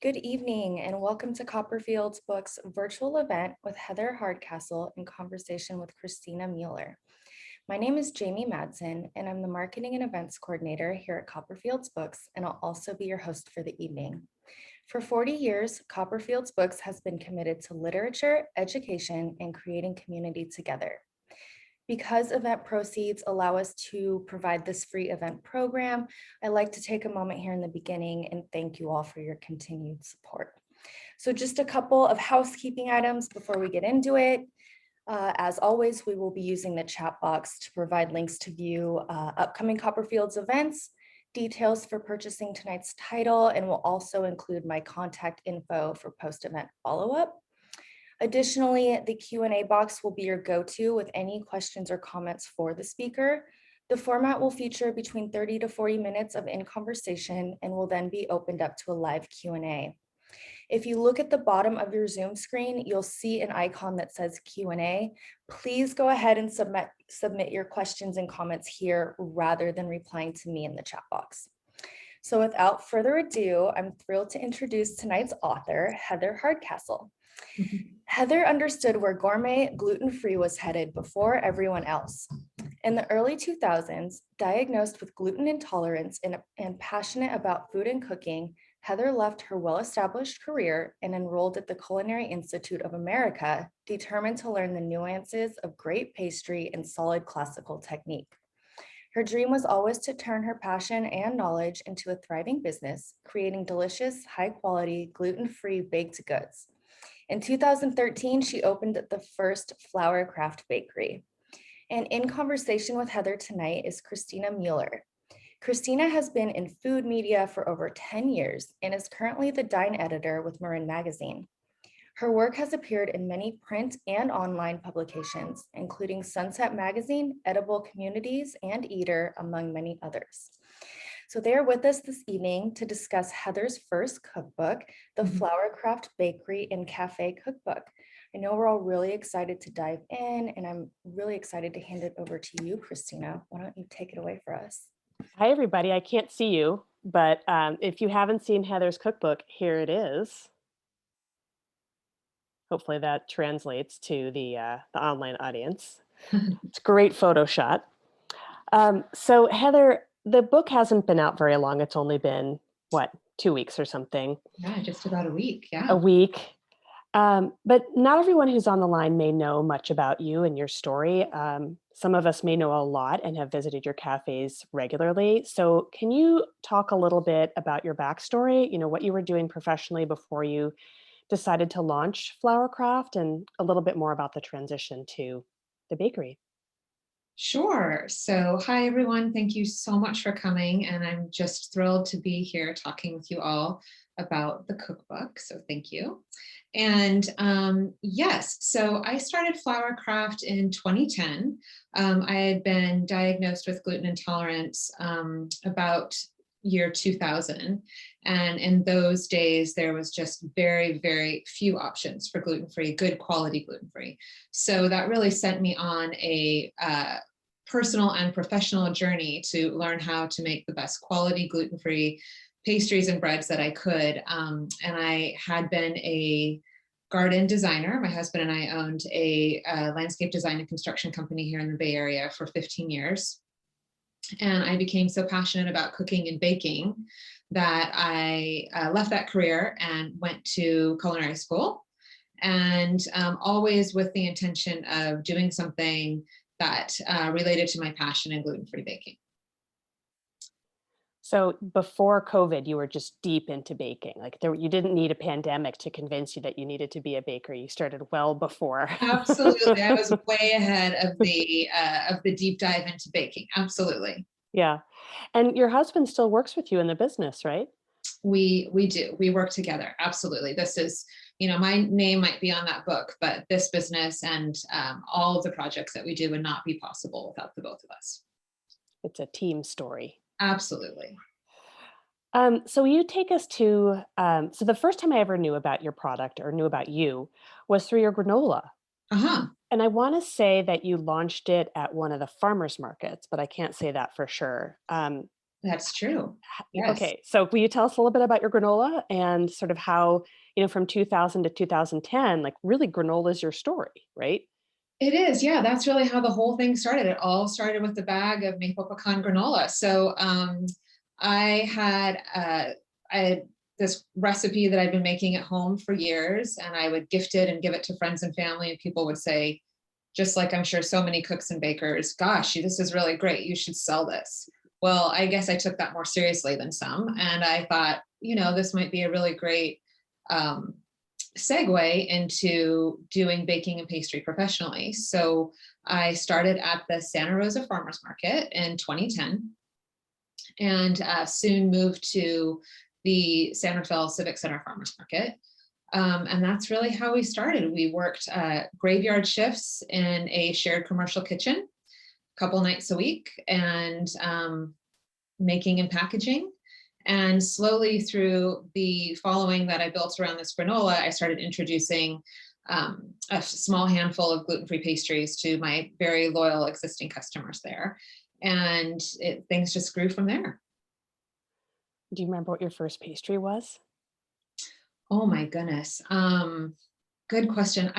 Good evening and welcome to Copperfield's Books virtual event with Heather Hardcastle in conversation with Christina Mueller. My name is Jamie Madsen and I'm the Marketing and Events Coordinator here at Copperfield's Books, and I'll also be your host for the evening. For 40 years, Copperfield's Books has been committed to literature, education, and creating community together. Because event proceeds allow us to provide this free event program, I'd like to take a moment here in the beginning and thank you all for your continued support. So just a couple of housekeeping items before we get into it. As always, we will be using the chat box to provide links to view upcoming Copperfield's events, details for purchasing tonight's title, and will also include my contact info for post-event follow-up. Additionally, the Q&A box will be your go-to with any questions or comments for the speaker. The format will feature between 30 to 40 minutes of in-conversation and will then be opened up to a live Q&A. If you look at the bottom of your Zoom screen, you'll see an icon that says Q&A. Please go ahead and submit your questions and comments here rather than replying to me in the chat box. So without further ado, I'm thrilled to introduce tonight's author, Heather Hardcastle. Heather understood where gourmet gluten-free was headed before everyone else. In the early 2000s, diagnosed with gluten intolerance and passionate about food and cooking, Heather left her well-established career and enrolled at the Culinary Institute of America, determined to learn the nuances of great pastry and solid classical technique. Her dream was always to turn her passion and knowledge into a thriving business, creating delicious, high-quality, gluten-free baked goods. In 2013, she opened the first flour craft bakery. And in conversation with Heather tonight is Christina Mueller. Christina has been in food media for over 10 years and is currently the Dine editor with Marin Magazine. Her work has appeared in many print and online publications, including Sunset Magazine, Edible Communities, and Eater, among many others. So they are with us this evening to discuss Heather's first cookbook, the Flour Craft Bakery and Cafe Cookbook. I know we're all really excited to dive in, and I'm really excited to hand it over to you, Christina. Why don't you take it away for us? Hi, everybody. I can't see you, but if you haven't seen Heather's cookbook, here it is. Hopefully that translates to the online audience. It's a great photo shot. So Heather, the book hasn't been out very long. It's only been, 2 weeks or something? Yeah, just about a week. Yeah. A week. But not everyone who's on the line may know much about you and your story. Some of us may know a lot and have visited your cafes regularly. So can you talk a little bit about your backstory, what you were doing professionally before you decided to launch Flowercraft, and a little bit more about the transition to the bakery? Sure. So, hi, everyone. Thank you so much for coming. And I'm just thrilled to be here talking with you all about the cookbook. So, thank you. And yes, so I started Flowercraft in 2010. I had been diagnosed with gluten intolerance about year 2000. And in those days, there was just very, very few options for gluten-free, good quality gluten-free. So that really sent me on a personal and professional journey to learn how to make the best quality gluten-free pastries and breads that I could. And I had been a garden designer. My husband and I owned a landscape design and construction company here in the Bay Area for 15 years. And I became so passionate about cooking and baking that I left that career and went to culinary school, and always with the intention of doing something that related to my passion in gluten-free baking. So before COVID, you were just deep into baking. You didn't need a pandemic to convince you that you needed to be a baker. You started well before. Absolutely, I was way ahead of the deep dive into baking. Absolutely. Yeah. And your husband still works with you in the business, right? We do. We work together. Absolutely. This is, my name might be on that book, but this business and all of the projects that we do would not be possible without the both of us. It's a team story. Absolutely. So you take us to, so the first time I ever knew about your product or knew about you was through your granola. Uh-huh. And I want to say that you launched it at one of the farmers markets, but I can't say that for sure. That's true. Yes. Okay, so will you tell us a little bit about your granola and sort of how, from 2000 to 2010, like really granola is your story, right? It is, yeah. That's really how the whole thing started. It all started with the bag of maple pecan granola. So I had I had this recipe that I'd been making at home for years, and I would gift it and give it to friends and family, and people would say, just like I'm sure so many cooks and bakers, "Gosh, this is really great. You should sell this." Well, I guess I took that more seriously than some, and I thought, this might be a really great um, segue into doing baking and pastry professionally. So I started at the Santa Rosa Farmers Market in 2010 and soon moved to the San Rafael Civic Center Farmers Market. And that's really how we started. We worked graveyard shifts in a shared commercial kitchen a couple nights a week and making and packaging. And slowly through the following that I built around this granola, I started introducing a small handful of gluten-free pastries to my very loyal existing customers there. And things just grew from there. Do you remember what your first pastry was? Oh my goodness. Good question.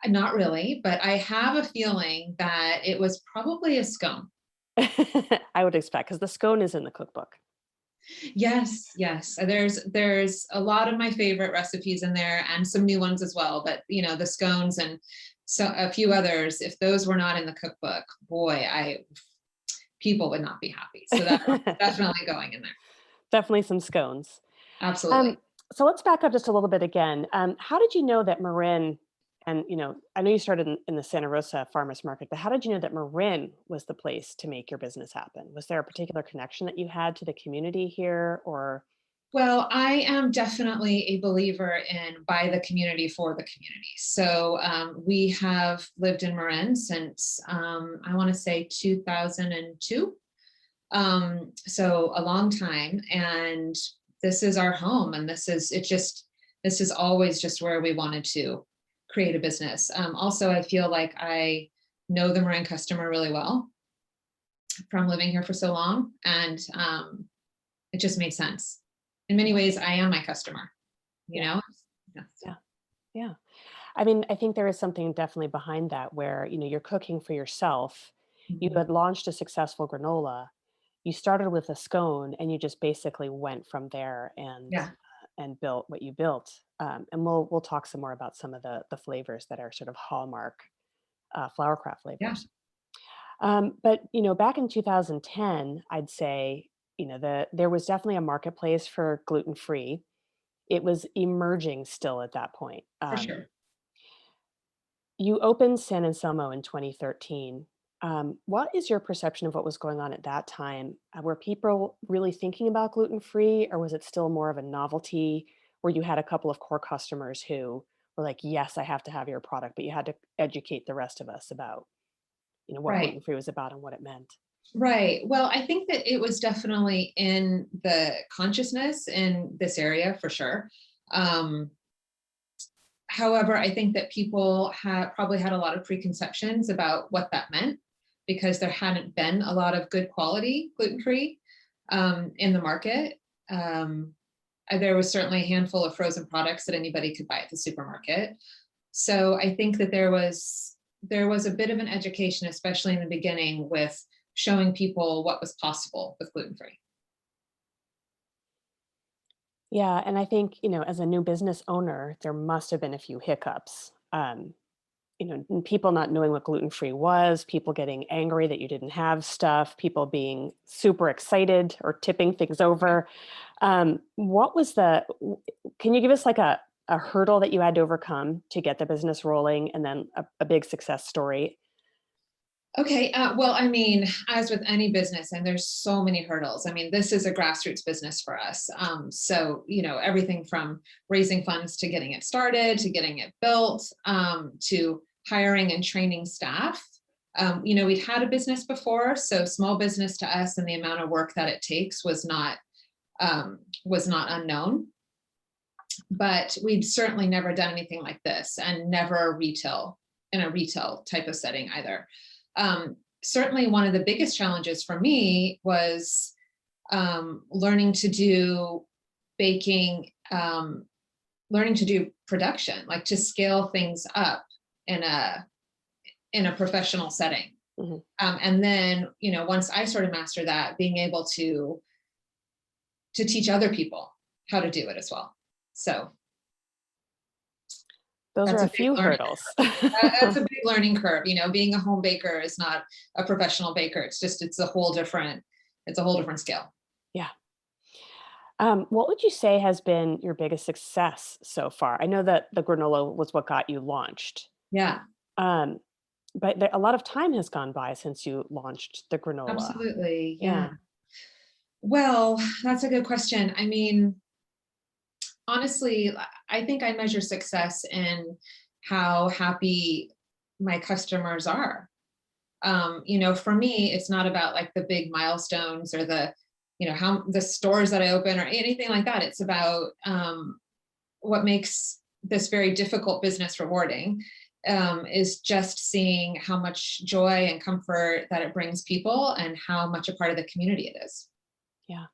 Not really, but I have a feeling that it was probably a scone. I would expect, because the scone is in the cookbook. Yes, yes. There's a lot of my favorite recipes in there and some new ones as well, but the scones and so a few others, if those were not in the cookbook, boy, people would not be happy. So that's definitely going in there. Definitely some scones. Absolutely. So let's back up just a little bit again. How did you know that Marin, and I know you started in the Santa Rosa Farmers Market, but how did you know that Marin was the place to make your business happen? Was there a particular connection that you had to the community here, or? Well, I am definitely a believer in by the community for the community. So we have lived in Marin since I want to say 2002. So a long time, and this is our home, and this is always just where we wanted to create a business. Also, I feel like I know the Marin customer really well from living here for so long, and it just made sense. In many ways, I am my customer, Yeah. Yeah. I mean, I think there is something definitely behind that where, you're cooking for yourself. You Mhm. had launched a successful granola. You started with a scone and you just basically went from there Yeah, and built what you built. And we'll talk some more about some of the flavors that are sort of hallmark flourcraft yeah, flavors. But back in 2010, I'd say there was definitely a marketplace for gluten free. It was emerging still at that point. for sure. You opened San Anselmo in 2013. What is your perception of what was going on at that time? Were people really thinking about gluten free, or was it still more of a novelty where you had a couple of core customers who were like, yes, I have to have your product, but you had to educate the rest of us about, what Right. gluten free was about and what it meant? Right. Well, I think that it was definitely in the consciousness in this area for sure. Um, However, I think that people have probably had a lot of preconceptions about what that meant because there hadn't been a lot of good quality gluten-free in the market. There was certainly a handful of frozen products that anybody could buy at the supermarket. So I think that there was a bit of an education, especially in the beginning, with showing people what was possible with gluten-free. Yeah, and I think, as a new business owner, there must have been a few hiccups. People not knowing what gluten-free was, people getting angry that you didn't have stuff, people being super excited or tipping things over. What was can you give us like a hurdle that you had to overcome to get the business rolling and then a big success story? Okay, well, I mean, as with any business, and there's so many hurdles. I mean, this is a grassroots business for us. So, everything from raising funds to getting it started, to getting it built, to hiring and training staff. We'd had a business before, so small business to us and the amount of work that it takes was not unknown. But we'd certainly never done anything like this, and never in a retail type of setting either. certainly one of the biggest challenges for me was learning to do baking, learning to do production, like to scale things up in a professional setting. Mm-hmm. And then, once I sort of master that, being able to teach other people how to do it as well. So Those are that's a a big few learning hurdles. that's a big learning curve. Being a home baker is not a professional baker. It's a whole different scale. Yeah. What would you say has been your biggest success so far? I know that the granola was what got you launched, Yeah, um, but a lot of time has gone by since you launched the granola. absolutely. Yeah. Yeah. Well, that's a good question. I mean, honestly, I think I measure success in how happy my customers are. For me, it's not about like the big milestones or how the stores that I open or anything like that. It's about what makes this very difficult business rewarding, is just seeing how much joy and comfort that it brings people and how much a part of the community it is. Yeah.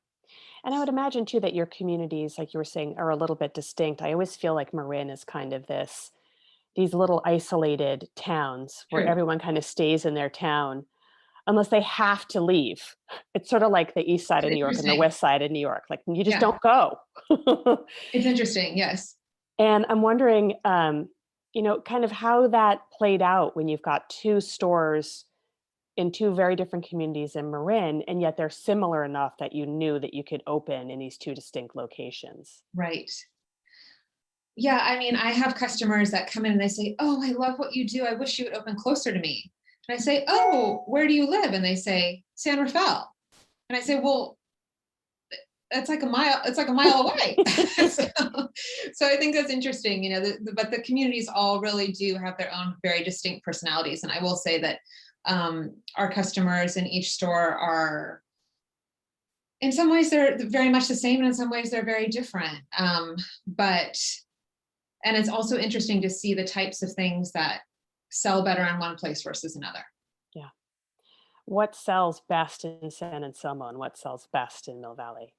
And I would imagine too that your communities, like you were saying, are a little bit distinct. I always feel like Marin is kind of these little isolated towns where True. everyone kind of stays in their town unless they have to leave. It's sort of like the east side It's of New York and the interesting. west side of New York. Like you just Yeah, don't go. it's interesting. Yes. And I'm wondering, kind of how that played out when you've got two stores in two very different communities in Marin, and yet they're similar enough that you knew that you could open in these two distinct locations. Right. Yeah, I mean, I have customers that come in and they say, "Oh, I love what you do. I wish you would open closer to me." And I say, "Oh, where do you live?" And they say, "San Rafael." And I say, "Well, it's like a mile. It's like a mile away." so I think that's interesting. But the communities all really do have their own very distinct personalities. And I will say that our customers in each store are, in some ways, they're very much the same, and in some ways, they're very different. And it's also interesting to see the types of things that sell better in one place versus another. Yeah. What sells best in San Anselmo and what sells best in Mill Valley?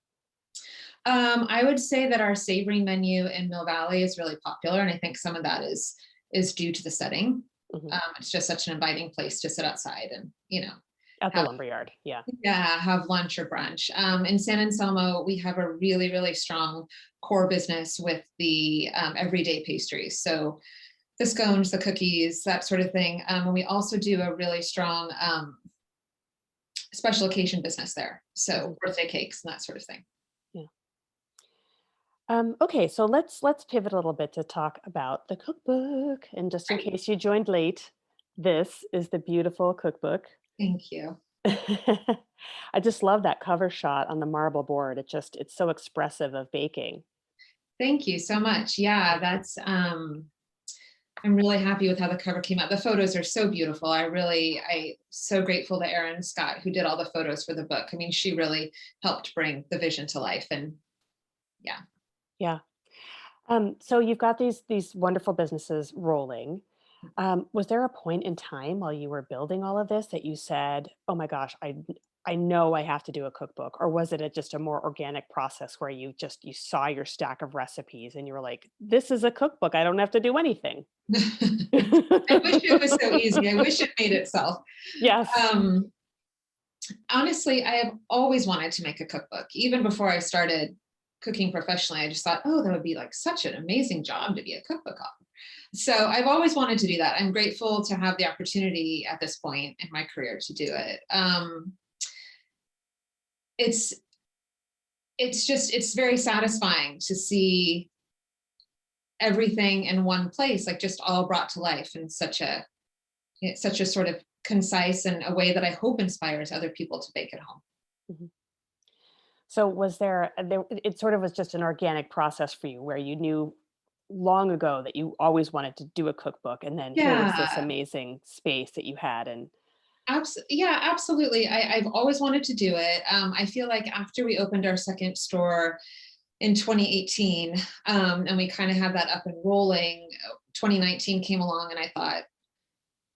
I would say that our savory menu in Mill Valley is really popular, and I think some of that is due to the setting. Mhm. It's just such an inviting place to sit outside and At the have lumberyard. Yeah. have lunch or brunch. In San Anselmo, we have a really, really strong core business with the everyday pastries. So the scones, the cookies, that sort of thing. And we also do a really strong special occasion business there. So birthday cakes and that sort of thing. Yeah. Okay, so let's pivot a little bit to talk about the cookbook. And just in Right. case you joined late, this is the beautiful cookbook. Thank you. I just love that cover shot on the marble board. It's so expressive of baking. Thank you so much. Yeah, that's I'm really happy with how the cover came out. The photos are so beautiful. I so grateful to Erin Scott, who did all the photos for the book. I mean, she really helped bring the vision to life. And yeah. Yeah. So you've got these wonderful businesses rolling. Was there a point in time while you were building all of this that you said, "Oh my gosh, I know I have to do a cookbook," or was it just a more organic process where you saw your stack of recipes and you were like, "This is a cookbook. I don't have to do anything." I wish it was so easy. I wish it made itself. Yes. Honestly, I have always wanted to make a cookbook. Even before I started cooking professionally, I just thought, oh, that would be like such an amazing job to be a cookbook author. So I've always wanted to do that. I'm grateful to have the opportunity at this point in my career to do it. It's very satisfying to see everything in one place, like just all brought to life in such a sort of concise and a way that I hope inspires other people to bake at home. Mhm. So was it sort of was just an organic process for you where you knew long ago that you always wanted to do a cookbook, and then here was this Yeah, amazing space that you had. And yeah, absolutely. I've always wanted to do it. I feel like after we opened our second store in 2018, and we kind of had that up and rolling, 2019 came along and I thought,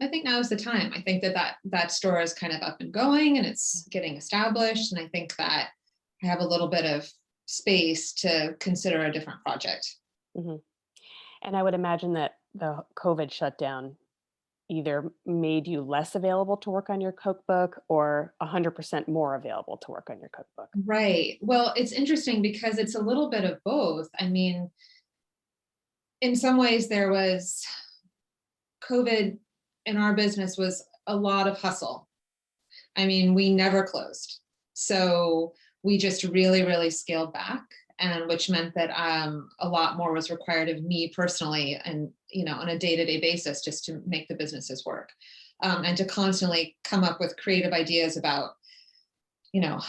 I think now is the time. I think that store is kind of up and going and it's getting established. And I think that I have a little bit of space to consider a different project. Hmm. And I would imagine that the COVID shutdown either made you less available to work on your cookbook or 100% more available to work on your cookbook. Right. Well, it's interesting because it's a little bit of both. I mean, in some ways, there was COVID in our business was a lot of hustle. I mean, we never closed. So we just really, really scaled back, and which meant that a lot more was required of me personally and, on a day-to-day basis just to make the businesses work. And to constantly come up with creative ideas about, you know,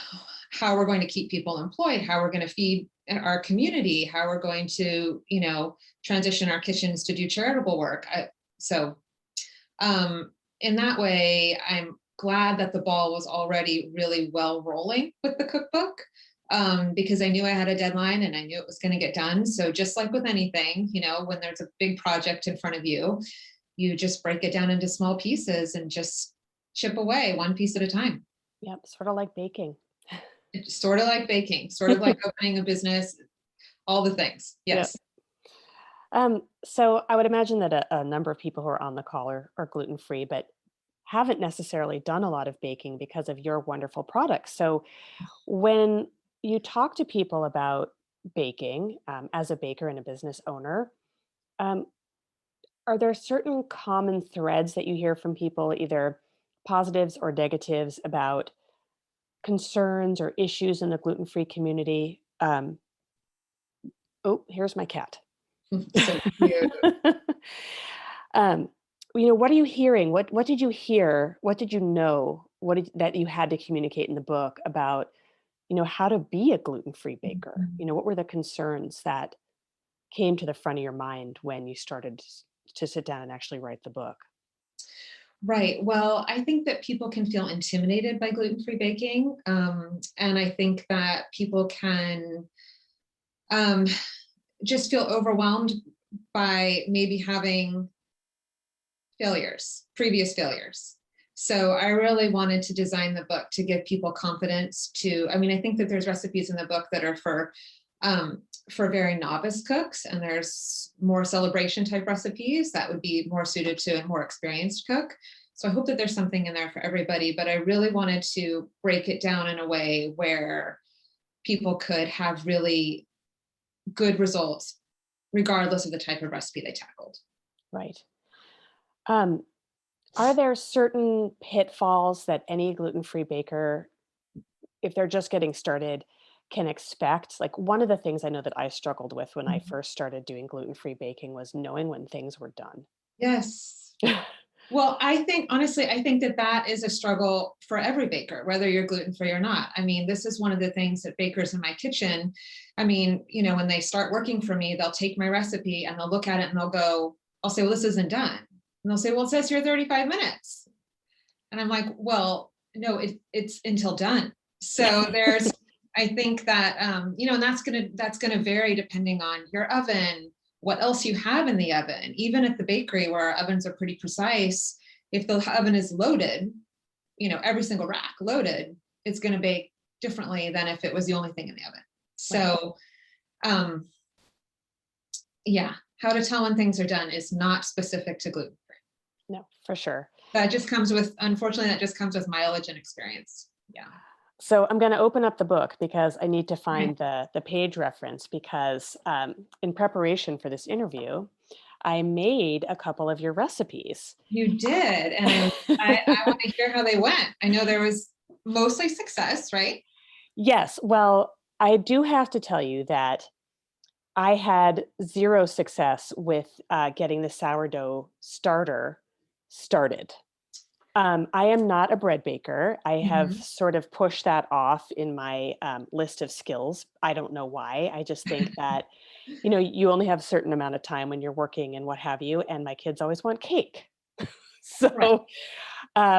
how we're going to keep people employed, how we're going to feed our community, how we're going to, transition our kitchens to do charitable work. So in that way, I'm glad that the ball was already really well rolling with the cookbook, because I knew I had a deadline and I knew it was going to get done. So just like with anything, when there's a big project in front of you, you just break it down into small pieces and just chip away one piece at a time. Yep, sort of like baking. It's sort of like baking, sort of like opening a business, all the things. Yep. Yes. So I would imagine that a number of people who are on the call are gluten-free, but haven't necessarily done a lot of baking because of your wonderful products. So when you talk to people about baking, as a baker and a business owner, um, are there certain common threads that you hear from people, either positives or negatives, about concerns or issues in the gluten-free community? Oh, here's my cat. So cute. um, what are you hearing? What did you hear? What did you know? That you had to communicate in the book about, how to be a gluten-free baker? What were the concerns that came to the front of your mind when you started to sit down and actually write the book? Right. Well, I think that people can feel intimidated by gluten-free baking. And I think that people can um, just feel overwhelmed by maybe having previous failures. So I really wanted to design the book to give people confidence I think that there's recipes in the book that are for very novice cooks, and there's more celebration type recipes that would be more suited to a more experienced cook. So I hope that there's something in there for everybody, but I really wanted to break it down in a way where people could have really good results regardless of the type of recipe they tackled. Right. Um, are there certain pitfalls that any gluten-free baker, if they're just getting started, can expect? Like, one of the things I know that I struggled with when I first started doing gluten-free baking was knowing when things were done. Yes. Well, honestly, I think that is a struggle for every baker, whether you're gluten-free or not. I mean, this is one of the things that bakers in my kitchen, when they start working for me, they'll take my recipe and they'll look at it and I'll say, well, this isn't done. And they'll say, well, it says here 35 minutes. And I'm like, well, no, it's until done. So I think that, and that's gonna vary depending on your oven, what else you have in the oven. Even at the bakery where our ovens are pretty precise, if the oven is loaded, every single rack loaded, it's going to bake differently than if it was the only thing in the oven. So, how to tell when things are done is not specific to gluten free. No, for sure. Unfortunately, that just comes with mileage and experience. Yeah. So I'm going to open up the book because I need to find the page reference, because in preparation for this interview, I made a couple of your recipes. You did. And I want to hear how they went. I know there was mostly success, right? Yes. Well, I do have to tell you that I had zero success with getting the sourdough starter started. I am not a bread baker. I have sort of pushed that off in my list of skills. I don't know why. I just think that, you only have a certain amount of time when you're working and what have you. And my kids always want cake. So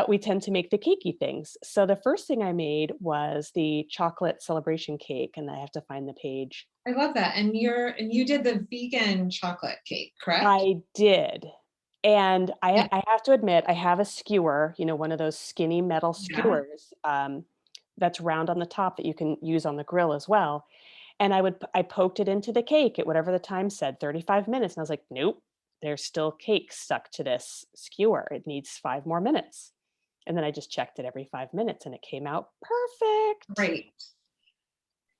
we tend to make the cakey things. So the first thing I made was the chocolate celebration cake, and I have to find the page. I love that. And you did the vegan chocolate cake, correct? I did. And Yeah. I have to admit, I have a skewer, one of those skinny metal Yeah. skewers that's round on the top that you can use on the grill as well. And I poked it into the cake at whatever the time said, 35 minutes. And I was like, nope, there's still cake stuck to this skewer. It needs 5 more minutes. And then I just checked it every 5 minutes and it came out perfect. Great. So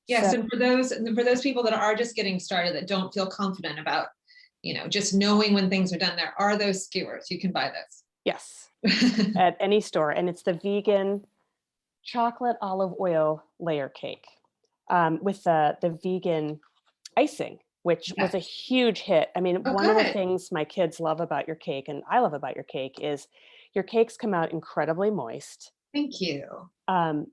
Yes, and for those people that are just getting started that don't feel confident about, just knowing when things are done, there are those skewers. You can buy yes, those. at any store. And it's the vegan chocolate olive oil layer cake with the vegan icing, which was a Yes. huge hit. I mean, Oh, one of the good. things my kids love about your cake and I love about your cake is your cakes come out incredibly moist. Thank you. Um,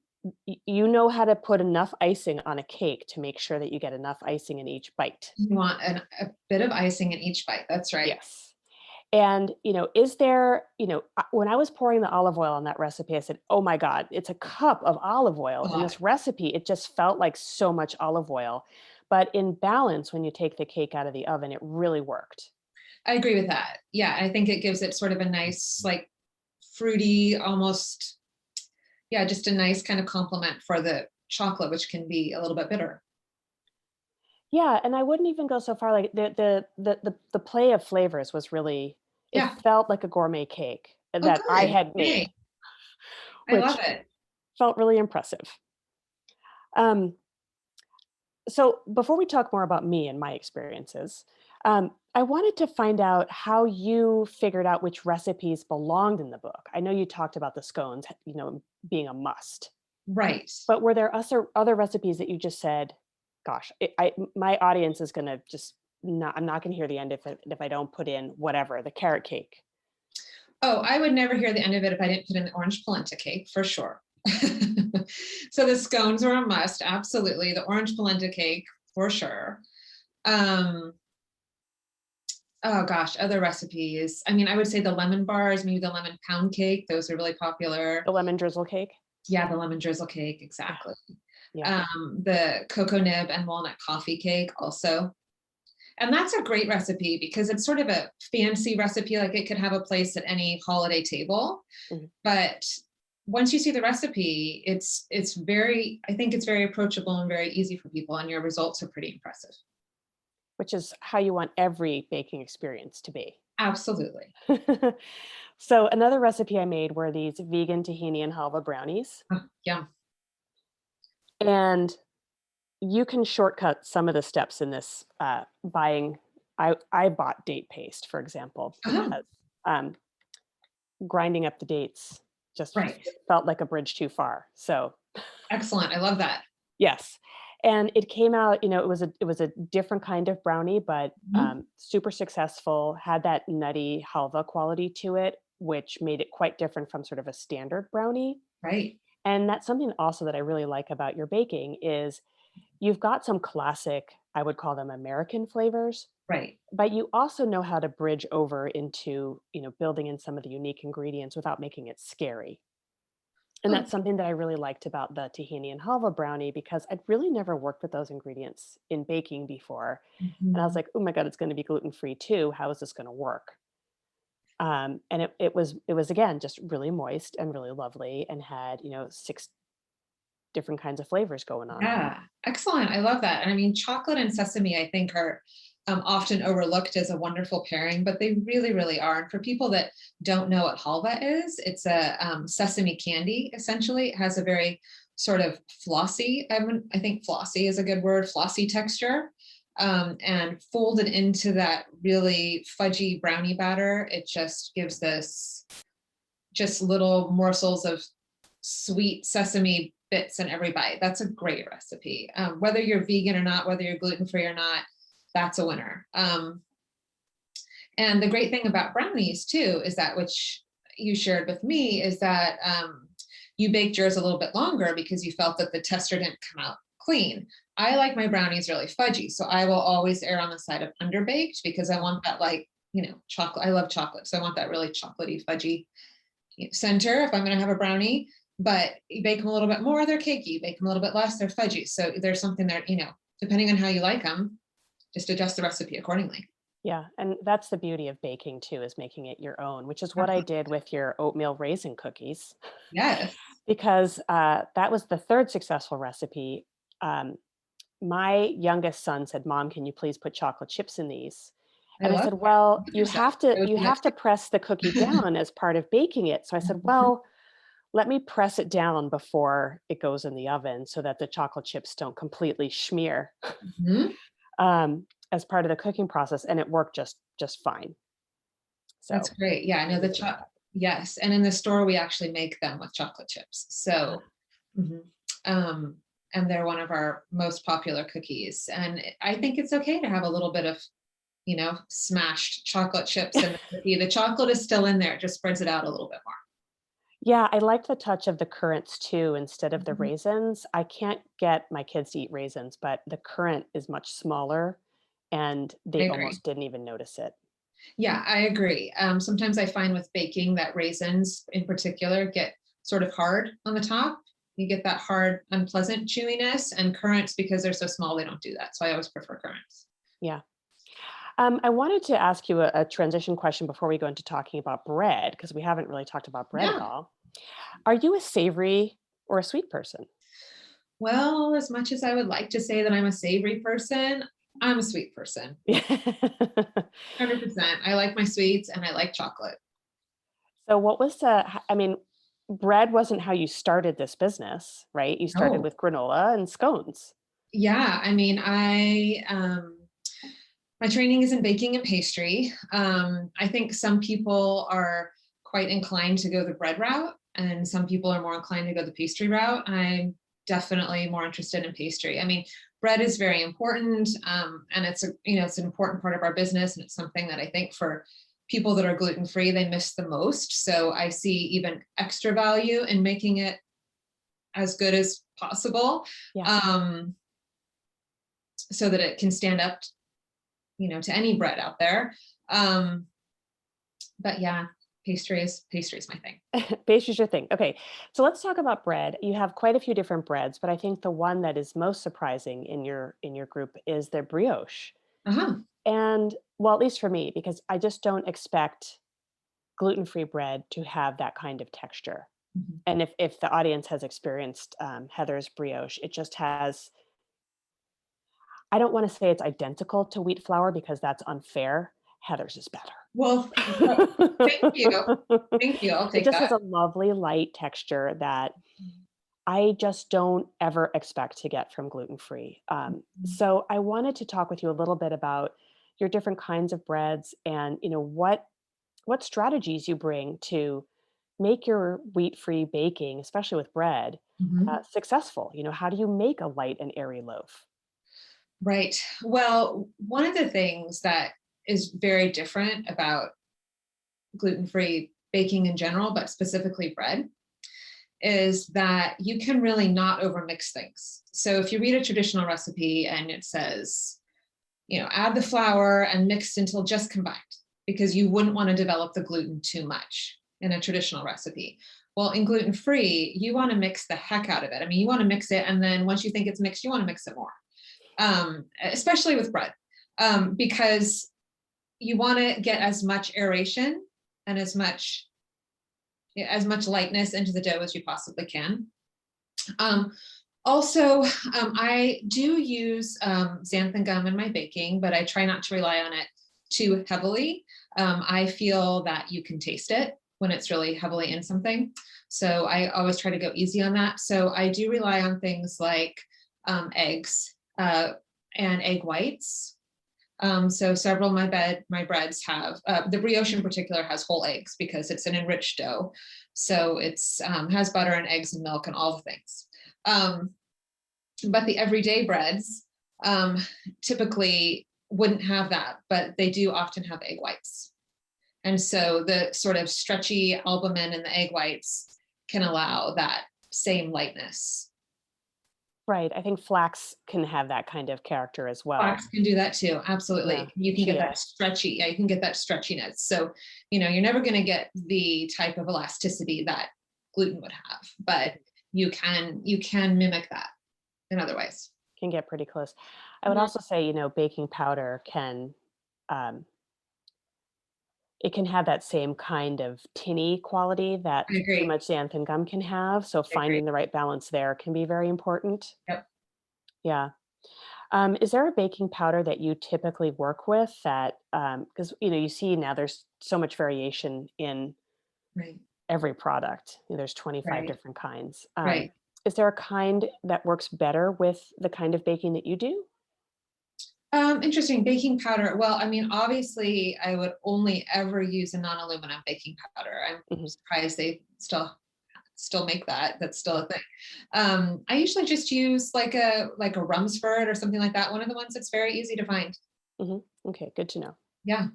you know how to put enough icing on a cake to make sure that you get enough icing in each bite. You want a bit of icing in each bite. That's right. Yes. And, is there, when I was pouring the olive oil on that recipe, I said, oh my God, it's a cup of olive oil. In Oh, this recipe, it just felt like so much olive oil. But in balance, when you take the cake out of the oven, it really worked. I agree with that. Yeah, I think it gives it sort of a nice, like fruity, almost, yeah, just a nice kind of complement for the chocolate, which can be a little bit bitter. Yeah, and I wouldn't even go so far, like the play of flavors was really, it Yeah. felt like a gourmet cake Oh, that I good. had Yay. made, I love which it. felt really impressive. Um, so before we talk more about me and my experiences, I wanted to find out how you figured out which recipes belonged in the book. I know you talked about the scones, being a must, Right. but were there other recipes that you just said, "Gosh, my audience is going to just not. I'm not going to hear the end if I don't put in whatever the carrot cake." Oh, I would never hear the end of it if I didn't put in the orange polenta cake, for sure. So the scones are a must, absolutely. The orange polenta cake, for sure. Um, oh gosh, other recipes. I mean, I would say the lemon bars, maybe the lemon pound cake. Those are really popular. The lemon drizzle cake. Yeah, the lemon drizzle cake, Yeah, exactly. yeah. The cocoa nib and walnut coffee cake also. And that's a great recipe because it's sort of a fancy recipe, like it could have a place at any holiday table. Mhm. But once you see the recipe, it's very, I think it's very approachable and very easy for people, and your results are pretty impressive. Which is how you want every baking experience to be. Absolutely. So another recipe I made were these vegan tahini and halva brownies. Oh, yeah. And you can shortcut some of the steps in this buying. I bought date paste, for example, Oh, because um, grinding up the dates just right. felt like a bridge too far. So Excellent. I love that. yes. And it came out, it was a different kind of brownie, but Mhm. super successful, had that nutty halva quality to it, which made it quite different from sort of a standard brownie. Right. And that's something also that I really like about your baking is you've got some classic, I would call them American flavors, Right. but you also know how to bridge over into, building in some of the unique ingredients without making it scary. And Oh, that's something that I really liked about the tahini and halva brownie because I'd really never worked with those ingredients in baking before. And I was mhm. like, oh my God, it's going to be gluten-free too. How is this going to work? And it was again just really moist and really lovely and had, 6 different kinds of flavors going on. Yeah, excellent. I love that. And I mean, chocolate and sesame, I think, are often overlooked as a wonderful pairing, but they really, really are. And for people that don't know what halva is, it's a sesame candy, essentially. It has a very sort of flossy, I think flossy is a good word, flossy texture. And folded into that really fudgy brownie batter, it just gives this just little morsels of sweet sesame bits in every bite. That's a great recipe. Whether you're vegan or not, whether you're gluten-free or not, that's a winner. And the great thing about brownies too is that, which you shared with me, is that you baked yours a little bit longer because you felt that the tester didn't come out clean. I like my brownies really fudgy, so I will always err on the side of underbaked because I want that, like, chocolate. I love chocolate, so I want that really chocolatey, fudgy center if I'm going to have a brownie. But you bake them a little bit more, they're cakey. You bake them a little bit less, they're fudgy. So there's something there, depending on how you like them, just adjust the recipe accordingly. Yeah, and that's the beauty of baking too, is making it your own, which is what I Absolutely. did with your oatmeal raisin cookies, Yes. because that was the third successful recipe. Um, my youngest son said, "Mom, can you please put chocolate chips in these?" I And I love said, that. "Well, Good yourself. I would you do that have to press the cookie too. down as part of baking it." So I said, Mhm, "Well, let me press it down before it goes in the oven so that the chocolate chips don't completely smear mhm. as part of the cooking process." And it worked just fine. That's So great. Yeah, I I know the was doing cho that. yes, and in the store, we actually make them with chocolate chips. So, mhm, um, and they're one of our most popular cookies, and I think it's okay to have a little bit of, smashed chocolate chips in the cookie. The chocolate is still in there, it just spreads it out a little bit more. Yeah, I like the touch of the currants too instead of the Mhm. raisins. I can't get my kids to eat raisins, but the currant is much smaller and I they agree. almost didn't even notice it. Yeah, I agree. Sometimes I find with baking that raisins in particular get sort of hard on the top. You get that hard, unpleasant chewiness, and currants, because they're so small, they don't do that. So I always prefer currants. Yeah. I wanted to ask you a transition question before we go into talking about bread, because we haven't really talked about bread at Yeah. all. Are you a savory or a sweet person? Well, as much as I would like to say that I'm a savory person, I'm a sweet person. So 100%. I like my sweets and I like chocolate. what was I mean, bread wasn't how you started this business, right? You started No. with granola and scones. Yeah, I mean, my training is in baking and pastry. I think some people are quite inclined to go the bread route, and some people are more inclined to go the pastry route. I'm definitely more interested in pastry. I mean, bread is very important, and it's an important part of our business, and it's something that I think for people that are gluten free they miss the most. So I see even extra value in making it as good as possible, Yeah. um, so that it can stand up to any bread out there. Um, but yeah, pastry is my thing. Pastry's your thing. Okay. So let's talk about bread. You have quite a few different breads, but I think the one that is most surprising in your group is the brioche. Uh-huh. And well, at least for me, because I just don't expect gluten-free bread to have that kind of texture. Mhm. And if the audience has experienced Heather's brioche, it just has, I don't want to say it's identical to wheat flour because that's unfair. Heather's is better. Well, thank you. Thank you. I'll It take just has that. a lovely light texture that I just don't ever expect to get from gluten-free. Mhm. So I wanted to talk with you a little bit about your different kinds of breads and what strategies you bring to make your wheat-free baking, especially with bread, Mhm. successful. How do you make a light and airy loaf? Right. Well, one of the things that is very different about gluten-free baking in general, but specifically bread, is that you can really not overmix things. So if you read a traditional recipe and it says, add the flour and mix until just combined, because you wouldn't want to develop the gluten too much in a traditional recipe. Well, in gluten free, you want to mix the heck out of it. I mean, you want to mix it, and then once you think it's mixed, you want to mix it more, especially with bread, because you want to get as much aeration and as much lightness into the dough as you possibly can. Um, Also, I do use xanthan gum in my baking, but I try not to rely on it too heavily. I feel that you can taste it when it's really heavily in something. So I always try to go easy on that. So I do rely on things like eggs and egg whites. So several of my breads have the brioche in particular has whole eggs because it's an enriched dough. So it's has butter and eggs and milk and all the things. Um, but the everyday breads um, typically wouldn't have that, but they do often have egg whites. And so the sort of stretchy albumin in the egg whites can allow that same lightness. Right. I think flax can have that kind of character as well. Flax can do that too. Yeah. Absolutely. You can get that Chia. stretchy. Yeah, you can get that stretchiness. So, you're never going to get the type of elasticity that gluten would have, but you can mimic that in other ways. Can get pretty close. I would Mhm. also say, baking powder can um, it can have that same kind of tinny quality that I pretty agree. much xanthan gum can have. So I agree. finding the right balance there can be very important. Yep. Yeah. Is there a baking powder that you typically work with that, because you see now there's so much variation in Right. every product. There's 25 Right. different kinds. Right. Is there a kind that works better with the kind of baking that you do? Interesting. Baking powder. Well, I mean, obviously, I would only ever use a non-aluminum baking powder. I'm Mhm. surprised they still make that. That's still a thing. I usually just use like a Rumsford or something like that. One of the ones that's very easy to find. Okay, good to know. Yeah.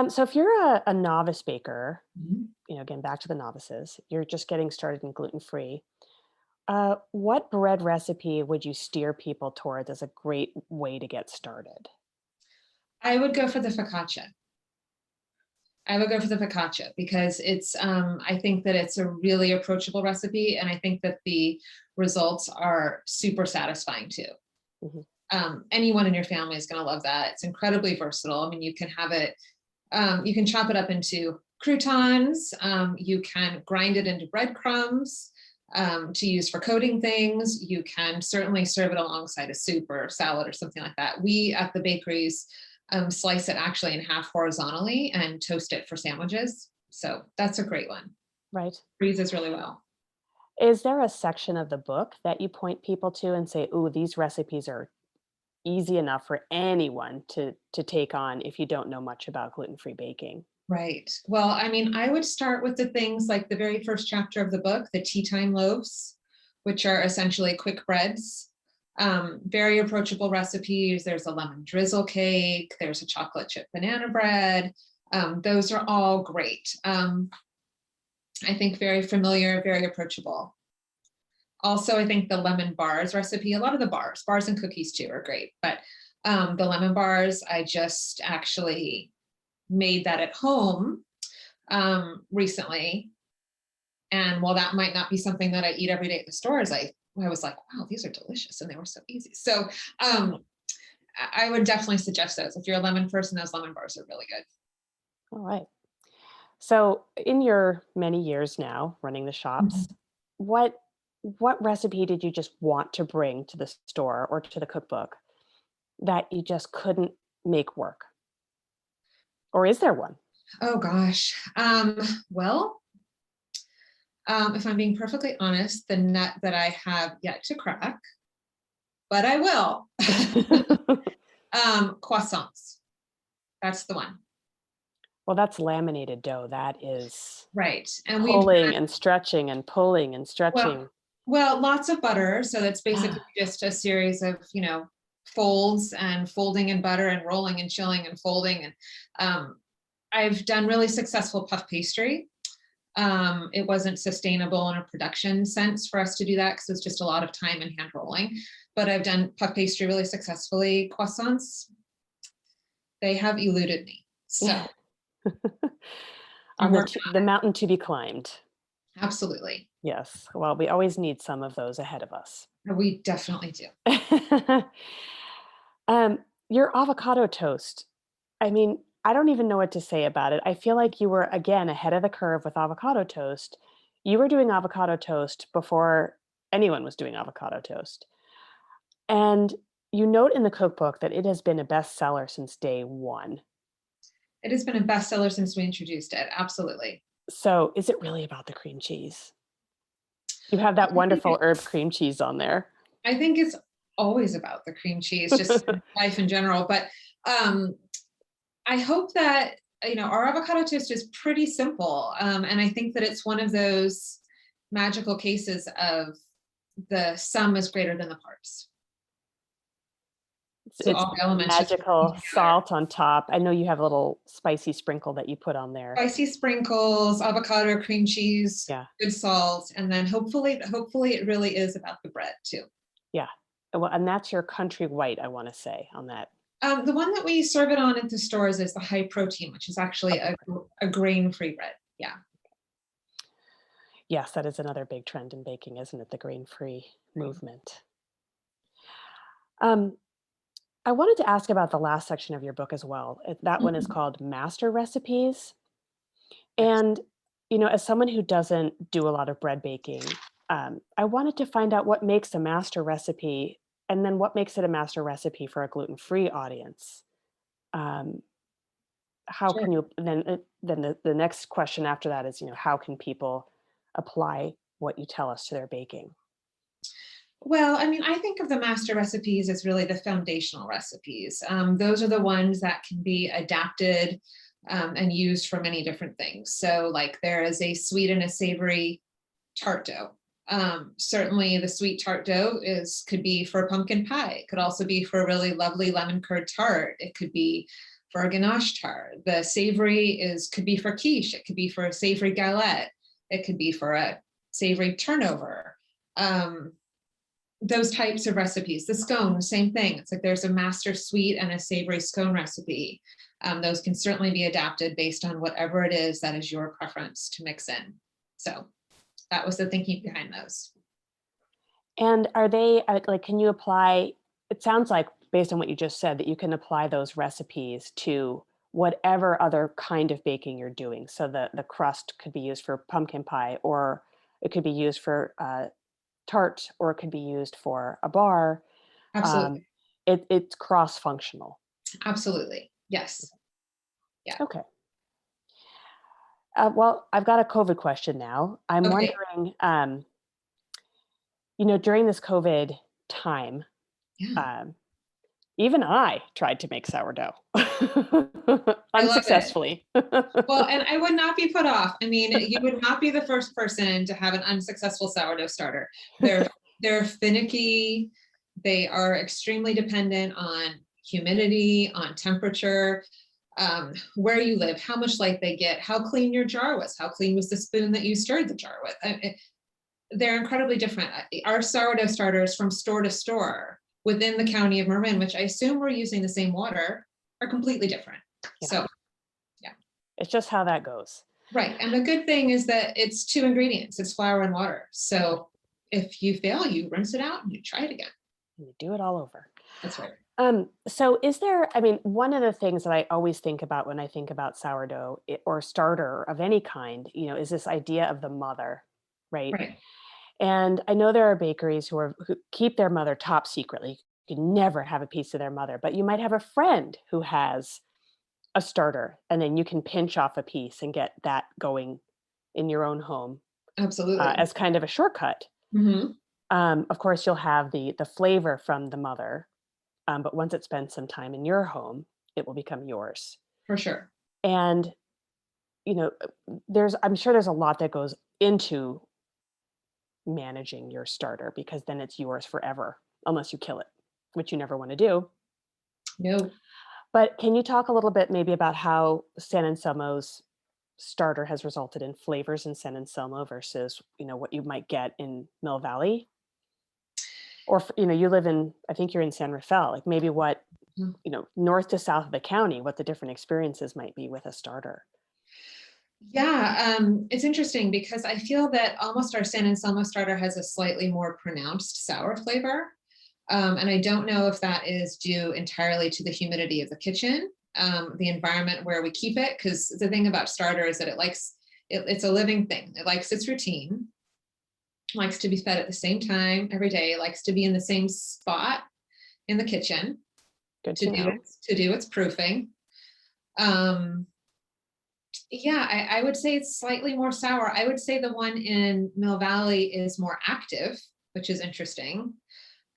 So if you're a novice baker, Mhm. again, back to the novices, you're just getting started in gluten-free. What bread recipe would you steer people towards as a great way to get started? I would go for the focaccia. I would go for the focaccia because I think that it's a really approachable recipe. And I think that the results are super satisfying too. Mhm. Anyone in your family is going to love that. It's incredibly versatile. I mean, you can have it, you can chop it up into croutons. You can grind it into breadcrumbs to use for coating things. You can certainly serve it alongside a soup or salad or something like that. We at the bakeries slice it actually in half horizontally and toast it for sandwiches. So that's a great one. Right. Freezes really well. Is there a section of the book that you point people to and say, "Ooh, these recipes are easy enough for anyone to take on if you don't know much about gluten-free baking"? Right. Well, I mean, I would start with the things like the very first chapter of the book, the tea time loaves, which are essentially quick breads. Very approachable recipes. There's a lemon drizzle cake. There's a chocolate chip banana bread. Those are all great. I think very familiar, very approachable. Also, I think the lemon bars recipe, a lot of the bars and cookies too are great, but the lemon bars, I just actually made that at home recently. And while that might not be something that I eat every day at the stores, I was like, wow, these are delicious and they were so easy. So I would definitely suggest those. If you're a lemon person, those lemon bars are really good. All right. So in your many years now running the shops, Mhm. what what recipe did you just want to bring to the store or to the cookbook that you just couldn't make work? Or is there one? Oh gosh. Well, if I'm being perfectly honest, the nut that I have yet to crack, but I will. Croissants. That's the one. Well, that's laminated dough. That is Right. And we've pulling and stretching and pulling and well, stretching. well, lots of butter. So that's basically Ah, just a series of, folds and folding in butter and rolling and chilling and folding. And I've done really successful puff pastry. It wasn't sustainable in a production sense for us to do that because it's just a lot of time and hand rolling. But I've done puff pastry really successfully. Croissants, they have eluded me. So I'm on working the mountain to be climbed. on absolutely. Yes. Well, we always need some of those ahead of us. We definitely do. Your avocado toast. I mean, I don't even know what to say about it. I feel like you were, again, ahead of the curve with avocado toast. You were doing avocado toast before anyone was doing avocado toast. And you note in the cookbook that it has been a bestseller since day one. It has been a bestseller since we introduced it. Absolutely. So is it really about the cream cheese? You have that I think wonderful herb cream cheese on there. I think it's always about the cream cheese, just life in general. But um, I hope that our avocado toast is pretty simple, and I think that it's one of those magical cases of the sum is greater than the parts. So It's all the elements just working magical together. salt on top. I know you have a little spicy sprinkle that you put on there. Spicy sprinkles, avocado, cream cheese, Yeah. good salt, and then hopefully it really is about the bread too. Yeah. Well, and that's your country white, I want to say on that. The one that we serve it on at the stores is the high protein, which is actually Okay. a grain-free bread. Yeah. Yes, that is another big trend in baking, isn't it? The grain-free Right. movement. Um, I wanted to ask about the last section of your book as well. That one is Mhm. called Master Recipes. Yes. And, as someone who doesn't do a lot of bread baking, I wanted to find out what makes a master recipe and then what makes it a master recipe for a gluten-free audience. Um, how Sure. can you then the next question after that is, how can people apply what you tell us to their baking? Well, I mean, I think of the master recipes as really the foundational recipes. Those are the ones that can be adapted and used for many different things. So, like, there is a sweet and a savory tart dough. Certainly, the sweet tart dough could be for pumpkin pie. It could also be for a really lovely lemon curd tart. It could be for a ganache tart. The savory could be for quiche. It could be for a savory galette. It could be for a savory turnover. Um, those types of recipes. The scone, same thing. It's like there's a master sweet and a savory scone recipe. Those can certainly be adapted based on whatever it is that is your preference to mix in. So that was the thinking behind those. And are they like, can you apply, it sounds like based on what you just said, that you can apply those recipes to whatever other kind of baking you're doing. So the crust could be used for pumpkin pie, or it could be used for tart, or it could be used for a bar. Um, Absolutely. it's cross-functional. Absolutely. Yes. Yeah. Okay. Well, I've got a COVID question now. I'm Okay. wondering, during this COVID time, Yeah. um, even I tried to make sourdough I love it. unsuccessfully. Well, and I would not be put off. I mean, you would not be the first person to have an unsuccessful sourdough starter. They're finicky. They are extremely dependent on humidity, on temperature, where you live, how much light they get, how clean your jar was, how clean was the spoon that you stirred the jar with. They're incredibly different. Our sourdough starters from store to store within the county of Marin, which I assume we're using the same water, are completely different. Yeah. So It's just how that goes. right. And the good thing is that it's two ingredients, it's flour and water. So if you fail, you rinse it out and you try it again. And you do it all over. That's right. So is there, one of the things that I always think about when I think about sourdough or starter of any kind, is this idea of the mother, right? Right. And I know there are bakeries who keep their mother top secretly. You can never have a piece of their mother, but you might have a friend who has a starter, and then you can pinch off a piece and get that going in your own home Absolutely. as kind of a shortcut. Mhm. Of course, you'll have the flavor from the mother, but once it spends some time in your home, it will become yours. For sure. And I'm sure there's a lot that goes into managing your starter, because then it's yours forever unless you kill it, which you never want to do. No. But can you talk a little bit maybe about how San Anselmo's starter has resulted in flavors in San Anselmo versus, what you might get in Mill Valley? Or, you live in, I think you're in San Rafael, like maybe what, Mm. north to south of the county, what the different experiences might be with a starter. Yeah, it's interesting because I feel that almost our San Anselmo starter has a slightly more pronounced sour flavor. And I don't know if that is due entirely to the humidity of the kitchen, the environment where we keep it. Because the thing about starter is that it's a living thing. It likes its routine, likes to be fed at the same time every day, likes to be in the same spot in the kitchen Good to to do know. its proofing. Yeah, I would say it's slightly more sour. I would say the one in Mill Valley is more active, which is interesting.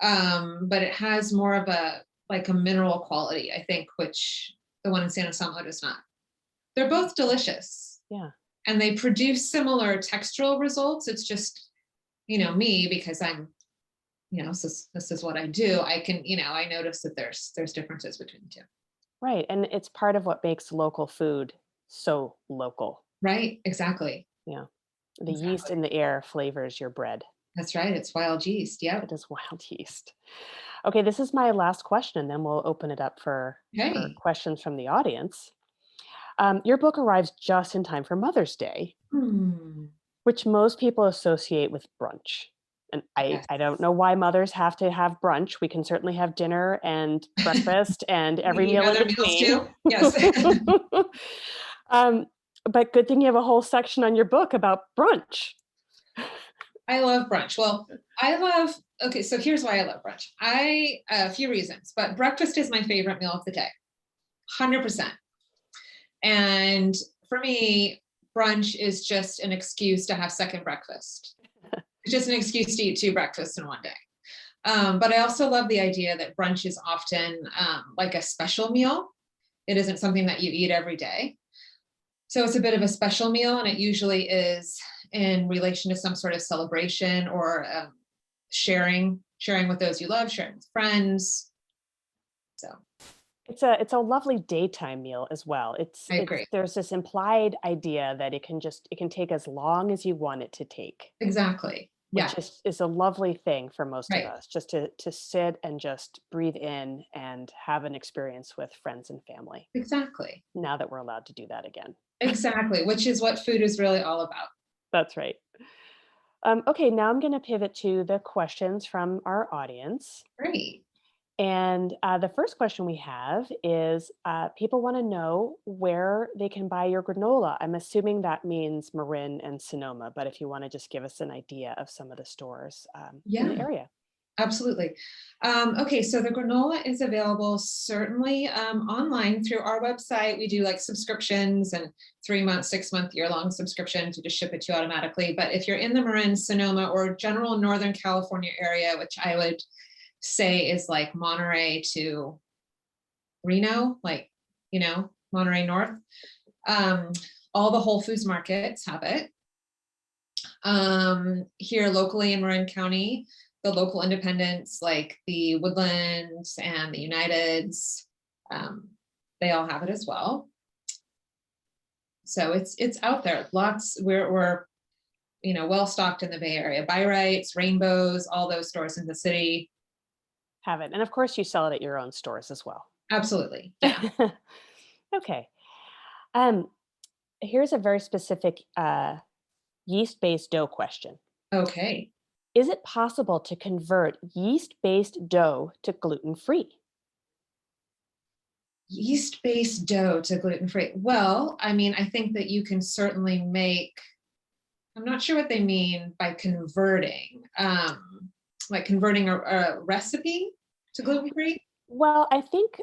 But it has more of a mineral quality, I think, which the one in San Anselmo does not. They're both delicious. Yeah. And they produce similar textural results. It's just, me, because I'm, this is what I do. I can, I notice that there's differences between the two. Right. And it's part of what makes local food so local. Right. Exactly. Yeah. The yeast Exactly. in the air flavors your bread. That's right. It's wild yeast. Yep. It is wild yeast. Okay, this is my last question, then we'll open it up for Hey. questions from the audience. Your book arrives just in time for Mother's Day, Hmm. which most people associate with brunch. And Yes. I don't know why mothers have to have brunch. We can certainly have dinner and breakfast and every We eat meal in other meals between. too. Yes. But good thing you have a whole section on your book about brunch. I love brunch. Well, okay, so here's why I love brunch. A few reasons, but breakfast is my favorite meal of the day, 100%. And for me, brunch is just an excuse to have second breakfast. It's just an excuse to eat 2 breakfasts in one day. But I also love the idea that brunch is often like a special meal. It isn't something that you eat every day. So it's a bit of a special meal, and it usually is in relation to some sort of celebration or sharing with those you love, sharing with friends. So It's a lovely daytime meal as well. I agree. There's this implied idea that it can take as long as you want it to take, Exactly. Yeah. which is a lovely thing for most of Right. us, just to sit and just breathe in and have an experience with friends and family. Exactly. Now that we're allowed to do that again. Exactly. Which is what food is really all about. That's right. Okay, now I'm going to pivot to the questions from our audience. Great. And the first question we have is people want to know where they can buy your granola. I'm assuming that means Marin and Sonoma, but if you want to just give us an idea of some of the stores in the Yeah. area. Absolutely. Okay, so the granola is available certainly online through our website. We do like subscriptions and 3-month, 6-month, year-long subscriptions. We just ship it to you automatically. But if you're in the Marin, Sonoma, or general Northern California area, which I would say is like Monterey to Reno, like, Monterey North, all the Whole Foods markets have it. Here locally in Marin County, the local independents like the Woodlands and the Uniteds, they all have it as well. So it's out there. Lots. We're well stocked in the Bay Area. Buy Rights, Rainbows, all those stores in the city have it, and of course you sell it at your own stores as well. Absolutely. Yeah. Okay. Here's a very specific yeast-based dough question. Okay. Is it possible to convert yeast-based dough to gluten-free? Yeast-based dough to gluten-free. Well, I mean, I think that you can certainly I'm not sure what they mean by converting, like converting a recipe to gluten-free. Well, I think,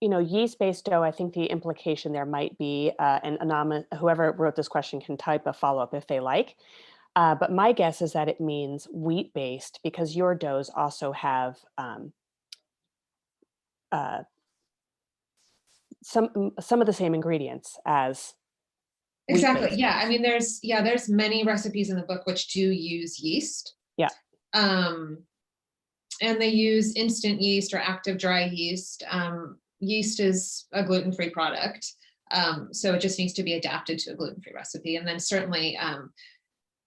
yeast-based dough, I think the implication there might be, and anonymous, whoever wrote this question can type a follow-up if they like. But my guess is that it means wheat-based because your doughs also have some of the same ingredients as Exactly. wheat-based. Yeah. I mean, there's many recipes in the book which do use yeast. Yeah. And they use instant yeast or active dry yeast. Yeast is a gluten-free product. So it just needs to be adapted to a gluten-free recipe. And then certainly,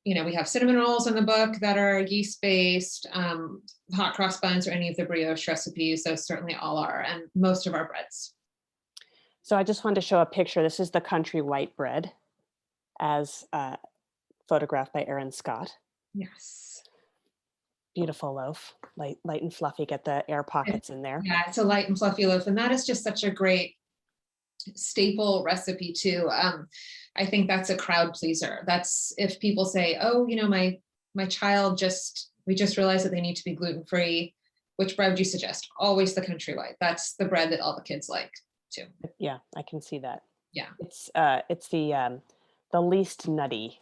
we have cinnamon rolls in the book that are yeast-based, hot cross buns or any of the brioche recipes. Those certainly all are, and most of our breads. So I just wanted to show a picture. This is the country white bread as photographed by Erin Scott. Yes. Beautiful loaf, light and fluffy, get the air pockets in there. Yeah, it's a light and fluffy loaf. And that is just such a great staple recipe too. I think that's a crowd pleaser. That's if people say, oh, my child we just realized that they need to be gluten-free. Which bread would you suggest? Always the country white. That's the bread that all the kids like too. Yeah, I can see that. Yeah. It's the least nutty.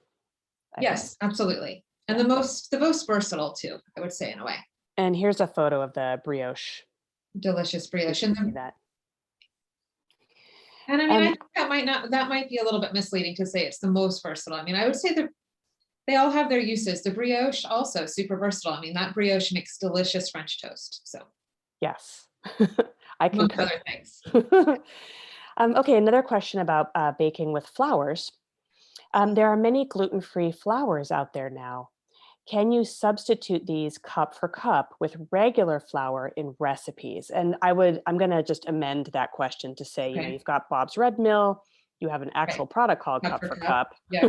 Yes, absolutely. And the most versatile too, I would say, in a way. And here's a photo of the brioche. Delicious brioche. And that. And I mean, I think that might be a little bit misleading to say it's the most versatile. I mean, I would say that they all have their uses. The brioche also super versatile. I mean, that brioche makes delicious French toast. So yes, I concur. Other things. Okay, another question about baking with flours. There are many gluten-free flours out there now. Can you substitute these cup for cup with regular flour in recipes? And I'm going to just amend that question to say, Okay. you've got Bob's Red Mill, you have an actual product called Cup for Cup. Yeah.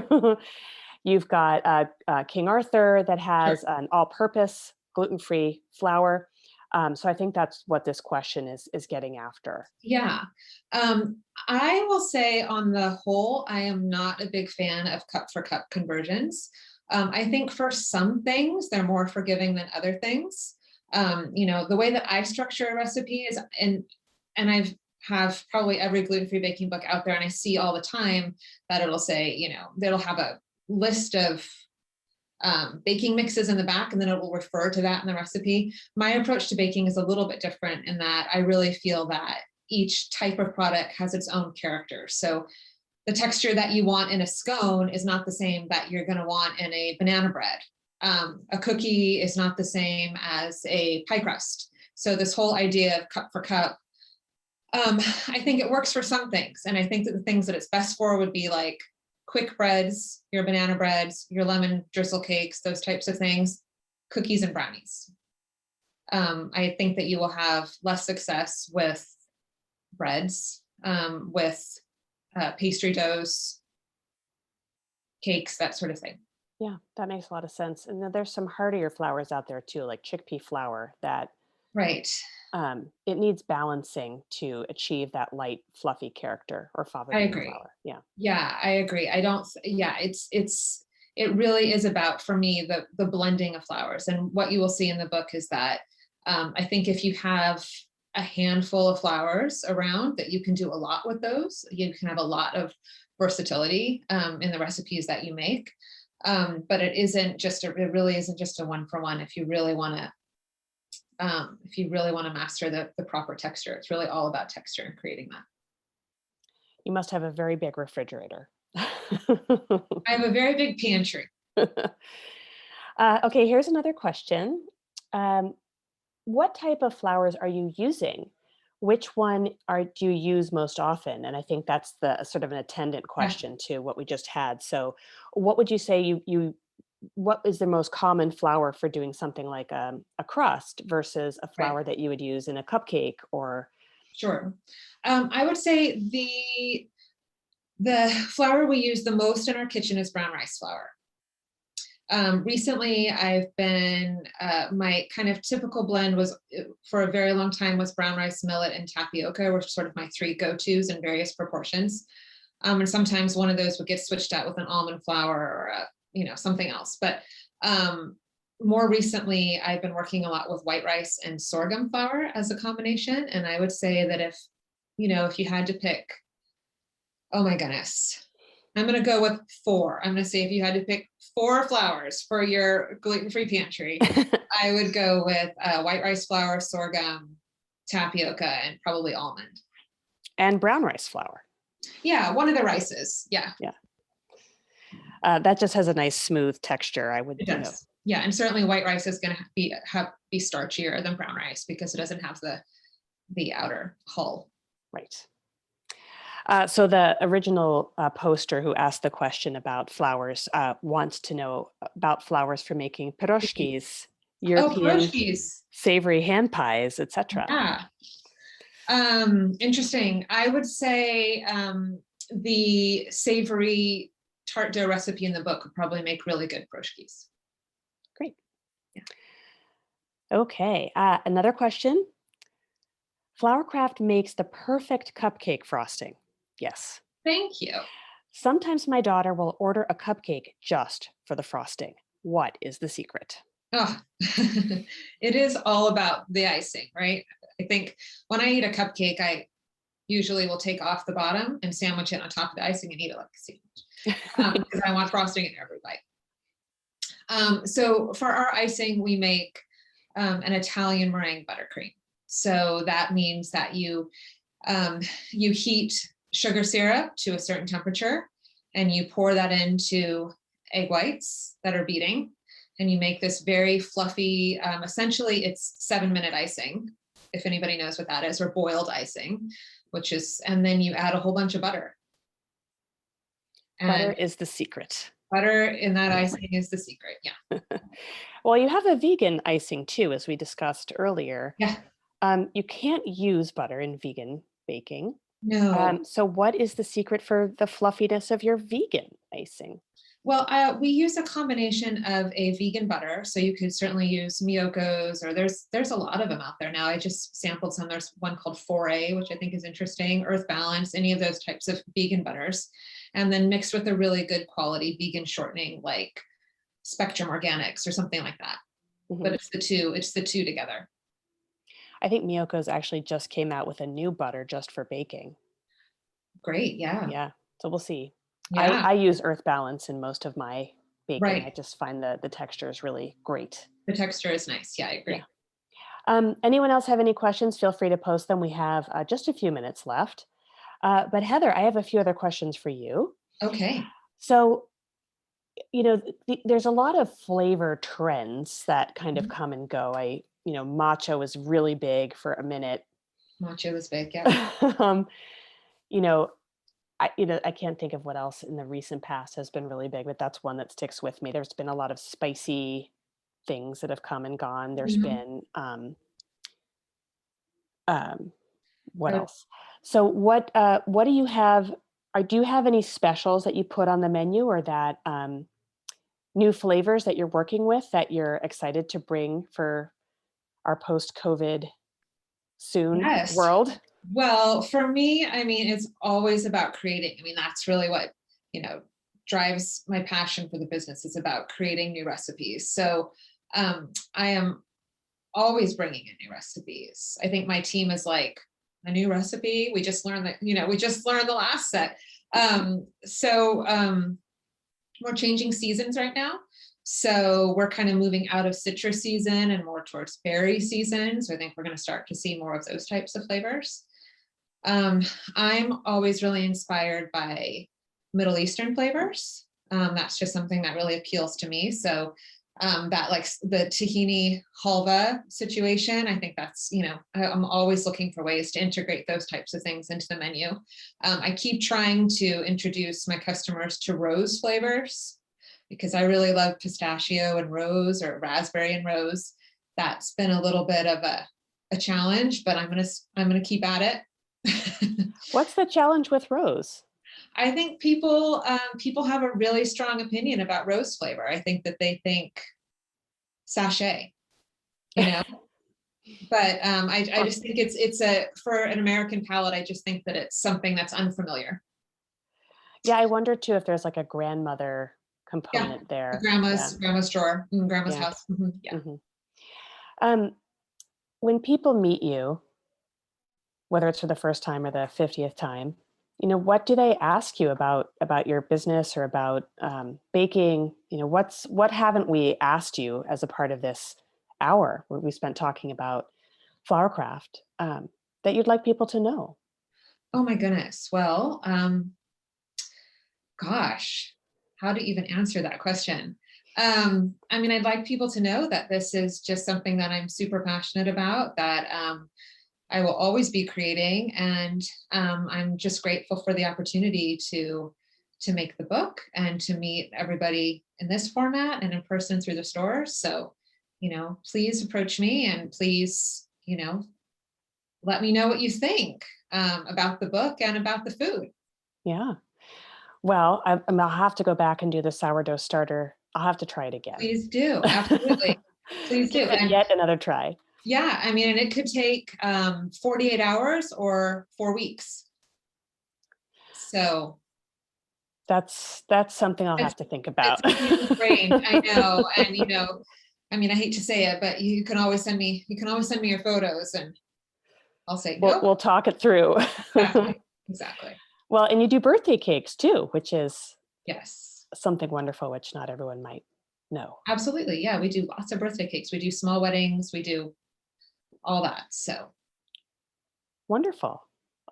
You've got King Arthur that Sure. has an all-purpose gluten-free flour. So I think that's what this question is getting after. Yeah. I will say on the whole, I am not a big fan of cup for cup conversions. I think for some things, they're more forgiving than other things. The way that I structure a recipe is, and I've have probably every gluten-free baking book out there, and I see all the time that it'll say, it'll have a list of baking mixes in the back, and then it will refer to that in the recipe. My approach to baking is a little bit different in that I really feel that each type of product has its own character. So the texture that you want in a scone is not the same that you're going to want in a banana bread. A cookie is not the same as a pie crust. So this whole idea of cup for cup, I think it works for some things. And I think that the things that it's best for would be like quick breads, your banana breads, your lemon drizzle cakes, those types of things, cookies and brownies. I think that you will have less success with breads, with pastry doughs, cakes, that sort of thing. Yeah, that makes a lot of sense. And then there's some heartier flours out there too, like chickpea flour that Right. it needs balancing to achieve that light, fluffy character, or fava I bean agree. flour. Yeah. Yeah, I agree. I don't, yeah, it really is about, for me, the blending of flours. And what you will see in the book is that I think if you have a handful of flours around, that you can do a lot with those. You can have a lot of versatility in the recipes that you make. But it really isn't just a one for one. If you really want to master the proper texture, it's really all about texture and creating that. You must have a very big refrigerator. I have a very big pantry. Okay, here's another question. What type of flours are you using? Which one do you use most often? And I think that's the sort of an attendant question to what we just had. So what would you say what is the most common flour for doing something like a crust versus a Right. flour that you would use in a cupcake or? Sure. I would say the flour we use the most in our kitchen is brown rice flour. Recently, I've been, my kind of typical blend was, for a very long time, was brown rice, millet, and tapioca, were sort of my three go-tos in various proportions. And sometimes one of those would get switched out with an almond flour or something else. But more recently, I've been working a lot with white rice and sorghum flour as a combination. And I would say that if you had to pick, oh my goodness, I'm going to go with 4. I'm going to say if you had to pick 4 flours for your gluten-free pantry, I would go with white rice flour, sorghum, tapioca, and probably almond. And brown rice flour. Yeah, one of the rices. Yeah. Yeah. That just has a nice smooth texture. It does. Yeah, and certainly white rice is going to be starchier than brown rice because it doesn't have the outer hull. Right. So the original poster who asked the question about flours wants to know about flours for making pierogies, European pierogies, savory hand pies, etc. Yeah. Interesting. I would say the savory tart dough recipe in the book would probably make really good pierogies. Great. Yeah. Okay. Another question. Flourcraft makes the perfect cupcake frosting. Yes. Thank you. Sometimes my daughter will order a cupcake just for the frosting. What is the secret? Oh, it is all about the icing, right? I think when I eat a cupcake, I usually will take off the bottom and sandwich it on top of the icing and eat it like a sandwich because I want frosting in every bite. So for our icing, we make an Italian meringue buttercream. So that means that you heat sugar syrup to a certain temperature and you pour that into egg whites that are beating, and you make this very fluffy, essentially it's 7-minute icing, if anybody knows what that is, or boiled icing, and then you add a whole bunch of butter. Butter is the secret. Butter in that icing is the secret, yeah. Well, you have a vegan icing too, as we discussed earlier. Yeah. You can't use butter in vegan baking. No. So what is the secret for the fluffiness of your vegan icing? Well, we use a combination of a vegan butter. So you could certainly use Miyoko's, or there's a lot of them out there now. I just sampled some. There's one called 4A, which I think is interesting, Earth Balance, any of those types of vegan butters. And then mixed with a really good quality vegan shortening like Spectrum Organics or something like that. But it's the two together. I think Miyoko's actually just came out with a new butter just for baking. Great, yeah. Yeah, so we'll see. Yeah, I use Earth Balance in most of my baking. I right. just find the texture is really great. The texture is nice. Yeah, I agree. Anyone else have any questions? Feel free to post them. We have just a few minutes left. But Heather, I have a few other questions for you. Okay. So, there's a lot of flavor trends that kind of Mhm. come and go. Matcha was really big for a minute. Matcha was big, yeah. you know, I can't think of what else in the recent past has been really big, but that's one that sticks with me. There's been a lot of spicy things that have come and gone. There's Mhm. been what I would- else? So what do you have? Or do you have any specials that you put on the menu, or that new flavors that you're working with that you're excited to bring for our post-COVID soon Yes. world? Well, for me, I mean, it's always about creating. I mean, that's really what, you know, drives my passion for the business. It's about creating new recipes. So I am always bringing in new recipes. I think my team is like, a new recipe. We just learned that, we just learned the last set. We're changing seasons right now. So we're kind of moving out of citrus season and more towards berry season. So I think we're going to start to see more of those types of flavors. I'm always really inspired by Middle Eastern flavors. That's just something that really appeals to me. So that like the tahini halva situation, I think that's, I'm always looking for ways to integrate those types of things into the menu. I keep trying to introduce my customers to rose flavors because I really love pistachio and rose, or raspberry and rose. That's been a little bit of a challenge, but I'm gonna keep at it. What's the challenge with rose? I think people have a really strong opinion about rose flavor. I think that they think sachet, but I just think it's for an American palate. I just think that it's something that's unfamiliar. Yeah, I wonder too if there's like a grandmother Yeah, component there. grandma's drawer, grandma's Yeah. house. Yeah. When people meet you, whether it's for the first time or the 50th time, what do they ask you about your business or about baking? What haven't we asked you as a part of this hour where we spent talking about flower craft that you'd like people to know? Oh my goodness. Well, gosh, how to even answer that question? I mean, I'd like people to know that this is just something that I'm super passionate about, that I will always be creating, and I'm just grateful for the opportunity to make the book and to meet everybody in this format and in person through the stores. So, please approach me, and please, let me know what you think about the book and about the food. Yeah. Well, I'll have to go back and do the sourdough starter. I'll have to try it again. Please do. Absolutely. Please do. Give it And yet another try. yeah, I mean, and it could take 48 hours or 4 weeks. So That's something I'll have to think about. it's brain. I know. And I mean, I hate to say it, but you can always send me your photos, and I'll say no. We'll talk it through. Exactly. Well, and you do birthday cakes too, which is Yes. something wonderful, which not everyone might know. Absolutely. Yeah, we do lots of birthday cakes. We do small weddings. We do all that. So Wonderful.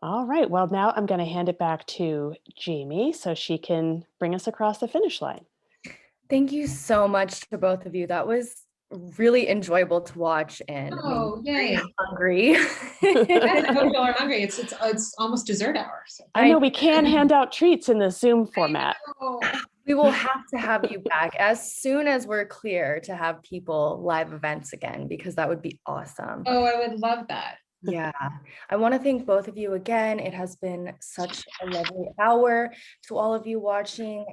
All right. Well, now I'm going to hand it back to Jamie so she can bring us across the finish line. Thank you so much to both of you. That was really enjoyable to watch, and yay. Hungry. I hope you are hungry. It's almost dessert hour. So. I know we can hand out treats in the Zoom format. We will have to have you back as soon as we're clear to have people live events again, because that would be awesome. Oh, I would love that. Yeah, I want to thank both of you again. It has been such a lovely hour. To all of you watching,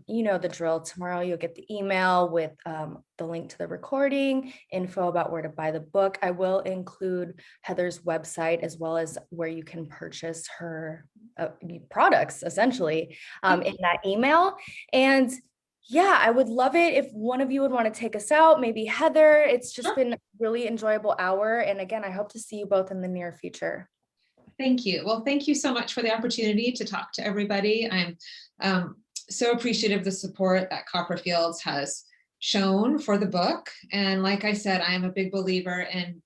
you know the drill. Tomorrow you'll get the email with the link to the recording, info about where to buy the book. I will include Heather's website as well as where you can purchase her products, essentially, in that email. And yeah, I would love it if one of you would want to take us out, maybe Heather. It's just been a really enjoyable hour. And again, I hope to see you both in the near future. Thank you. Well, thank you so much for the opportunity to talk to everybody. I'm so appreciative of the support that Copperfields has shown for the book. And like I said, I am a big believer in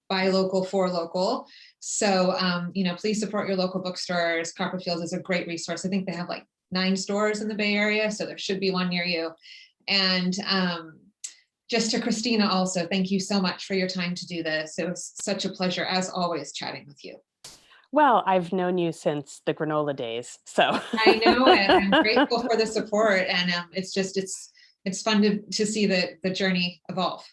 buy local for local. So, you know, please support your local bookstores. Copperfields is a great resource. I think they have like 9 stores in the Bay Area, so there should be one near you. And just to Christina also, thank you so much for your time to do this. It was such a pleasure, as always, chatting with you. Well, I've known you since the granola days, so. I know, and I'm grateful for the support. And it's fun to see the journey evolve.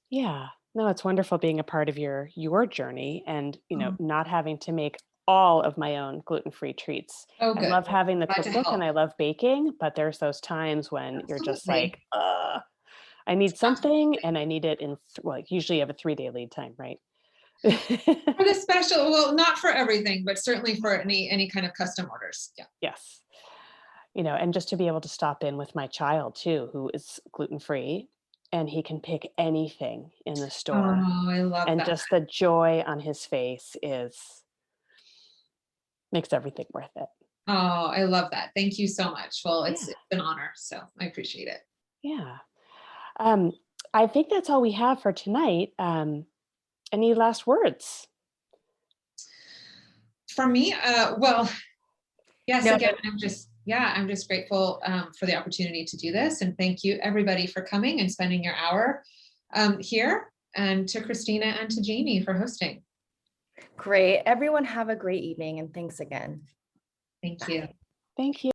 Yeah, no, it's wonderful being a part of your journey and, you know, not having to make all of my own gluten-free treats. Oh, I good. love having the Glad to cookbook and help. I love baking, but there's those times when you're just Absolutely. like, I need something and I need it in, well, usually you have a 3-day lead time, right? For the special, well, not for everything, but certainly for any kind of custom orders. Yeah. Yes. You know, and just to be able to stop in with my child too, who is gluten-free, and he can pick anything in the store. Oh, I love And that. just the joy on his face makes everything worth it. Oh, I love that. Thank you so much. Well, it's Yeah. an honor, so I appreciate it. Yeah. Um, I think that's all we have for tonight. Any last words? For me, well, yes, No, again, I'm just grateful for the opportunity to do this. And thank you everybody for coming and spending your hour here, and to Christina and to Jamie for hosting. great. Everyone have a great evening and thanks again. Thank you. Thank you.